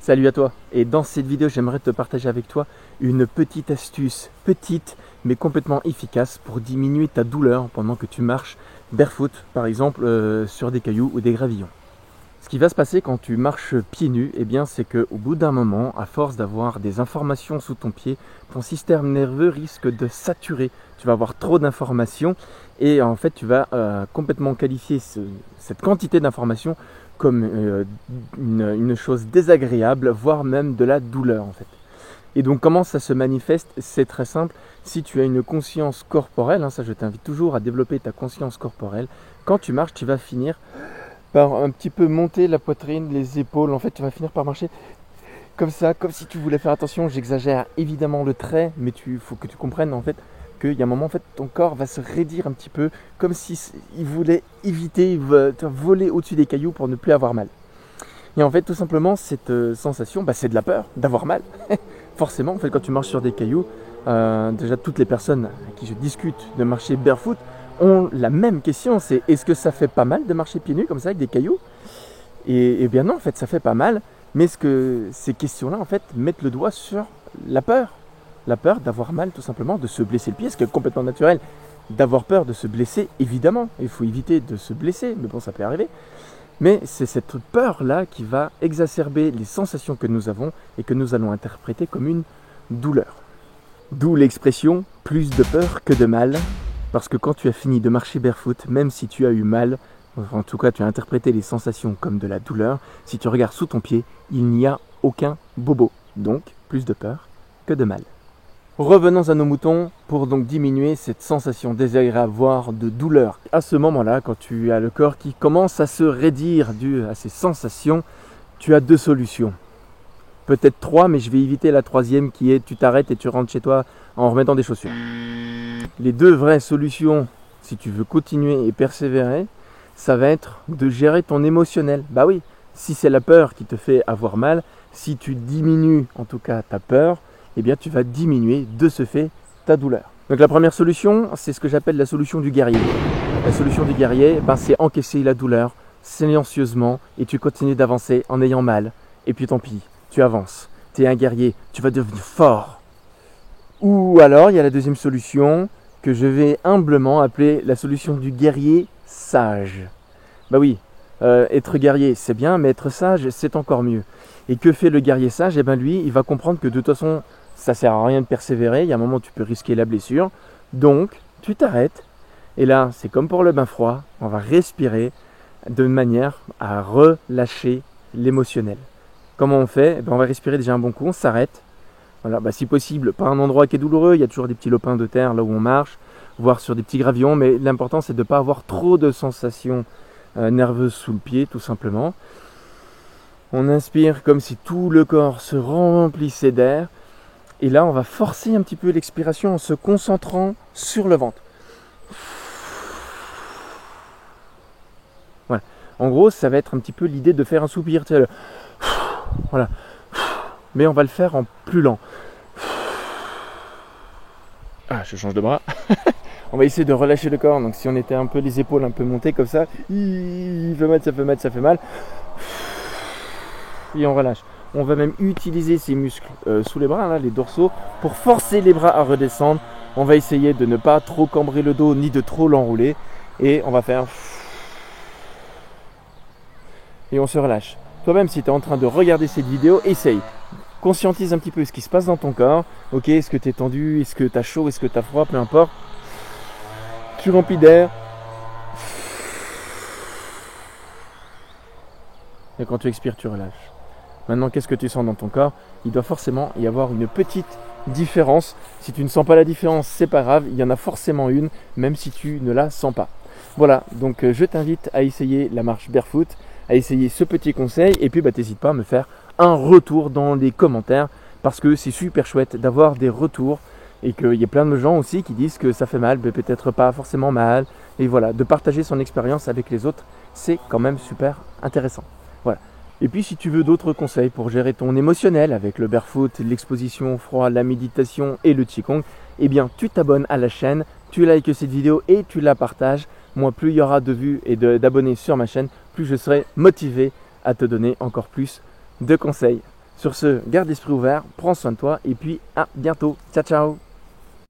Salut à toi, et dans cette vidéo j'aimerais te partager avec toi une petite astuce, petite mais complètement efficace pour diminuer ta douleur pendant que tu marches barefoot par exemple sur des cailloux ou des gravillons. Ce qui va se passer quand tu marches pieds nus, eh bien c'est qu'au bout d'un moment, à force d'avoir des informations sous ton pied, ton système nerveux risque de saturer. Tu vas avoir trop d'informations et en fait tu vas complètement qualifier cette quantité d'informations comme une chose désagréable, voire même de la douleur en fait. Et donc comment ça se manifeste? C'est très simple. Si tu as une conscience corporelle, ça je t'invite toujours à développer ta conscience corporelle, quand tu marches tu vas finir par un petit peu monter la poitrine, les épaules. En fait, tu vas finir par marcher comme ça, comme si tu voulais faire attention. J'exagère évidemment le trait, mais il faut que tu comprennes en fait qu'il y a un moment, en fait, ton corps va se raidir un petit peu, comme si il voulait éviter, voler au-dessus des cailloux pour ne plus avoir mal. Et en fait, tout simplement, cette sensation, c'est de la peur d'avoir mal. Forcément, en fait, quand tu marches sur des cailloux, déjà toutes les personnes à qui je discute de marcher barefoot ont la même question, c'est est-ce que ça fait pas mal de marcher pieds nus comme ça avec des cailloux? Et bien non, en fait ça fait pas mal, mais est-ce que ces questions-là en fait mettent le doigt sur la peur d'avoir mal tout simplement, de se blesser le pied, ce qui est complètement naturel d'avoir peur de se blesser, évidemment, il faut éviter de se blesser, mais bon ça peut arriver. Mais c'est cette peur-là qui va exacerber les sensations que nous avons et que nous allons interpréter comme une douleur. D'où l'expression « plus de peur que de mal ». Parce que quand tu as fini de marcher barefoot, même si tu as eu mal, en tout cas tu as interprété les sensations comme de la douleur, si tu regardes sous ton pied, il n'y a aucun bobo. Donc, plus de peur que de mal. Revenons à nos moutons pour donc diminuer cette sensation désagréable, voire de douleur. À ce moment-là, quand tu as le corps qui commence à se raidir dû à ces sensations, tu as deux solutions. Peut-être trois, mais je vais éviter la troisième qui est tu t'arrêtes et tu rentres chez toi en remettant des chaussures. Les deux vraies solutions, si tu veux continuer et persévérer, ça va être de gérer ton émotionnel. Bah oui, si c'est la peur qui te fait avoir mal, si tu diminues en tout cas ta peur, eh bien tu vas diminuer de ce fait ta douleur. Donc la première solution, c'est ce que j'appelle la solution du guerrier. La solution du guerrier, c'est encaisser la douleur silencieusement et tu continues d'avancer en ayant mal. Et puis tant pis, tu avances, tu es un guerrier, tu vas devenir fort. Ou alors, il y a la deuxième solution que je vais humblement appeler la solution du guerrier sage. Bah oui, être guerrier c'est bien, mais être sage c'est encore mieux. Et que fait le guerrier sage? Eh bien lui, il va comprendre que de toute façon, ça sert à rien de persévérer, il y a un moment où tu peux risquer la blessure. Donc, tu t'arrêtes. Et là, c'est comme pour le bain froid, on va respirer de manière à relâcher l'émotionnel. Comment on fait? On va respirer déjà un bon coup, on s'arrête. Voilà, si possible, pas un endroit qui est douloureux, il y a toujours des petits lopins de terre là où on marche, voire sur des petits gravillons, mais l'important c'est de ne pas avoir trop de sensations nerveuses sous le pied, tout simplement. On inspire comme si tout le corps se remplissait d'air, et là on va forcer un petit peu l'expiration en se concentrant sur le ventre. Voilà. En gros, ça va être un petit peu l'idée de faire un soupir, tu sais, voilà. Mais on va le faire en plus lent. Je change de bras. On va essayer de relâcher le corps. Donc si on était un peu les épaules un peu montées comme ça, il fait mal, ça fait mal, ça fait mal. Et on relâche. On va même utiliser ces muscles sous les bras, là, les dorsaux, pour forcer les bras à redescendre. On va essayer de ne pas trop cambrer le dos ni de trop l'enrouler. Et on va faire... Et on se relâche. Toi-même, si tu es en train de regarder cette vidéo, essaye. Conscientise un petit peu ce qui se passe dans ton corps. Ok, est-ce que tu es tendu? Est-ce que tu as chaud? Est-ce que tu as froid? Peu importe. Tu remplis d'air. Et quand tu expires, tu relâches. Maintenant, qu'est-ce que tu sens dans ton corps? Il doit forcément y avoir une petite différence. Si tu ne sens pas la différence, c'est pas grave. Il y en a forcément une, même si tu ne la sens pas. Voilà, donc je t'invite à essayer la marche barefoot, à essayer ce petit conseil. Et puis, t'hésites pas à me faire un retour dans les commentaires parce que c'est super chouette d'avoir des retours et qu'il y a plein de gens aussi qui disent que ça fait mal, mais peut-être pas forcément mal. Et voilà, de partager son expérience avec les autres, c'est quand même super intéressant. Voilà. Et puis si tu veux d'autres conseils pour gérer ton émotionnel avec le barefoot, l'exposition au froid, la méditation et le qigong, eh bien tu t'abonnes à la chaîne, tu likes cette vidéo et tu la partages. Moi, plus il y aura de vues et d'abonnés sur ma chaîne, plus je serai motivé à te donner encore plus de conseils Sur ce, garde l'esprit ouvert, prends soin de toi et puis à bientôt. Ciao ciao.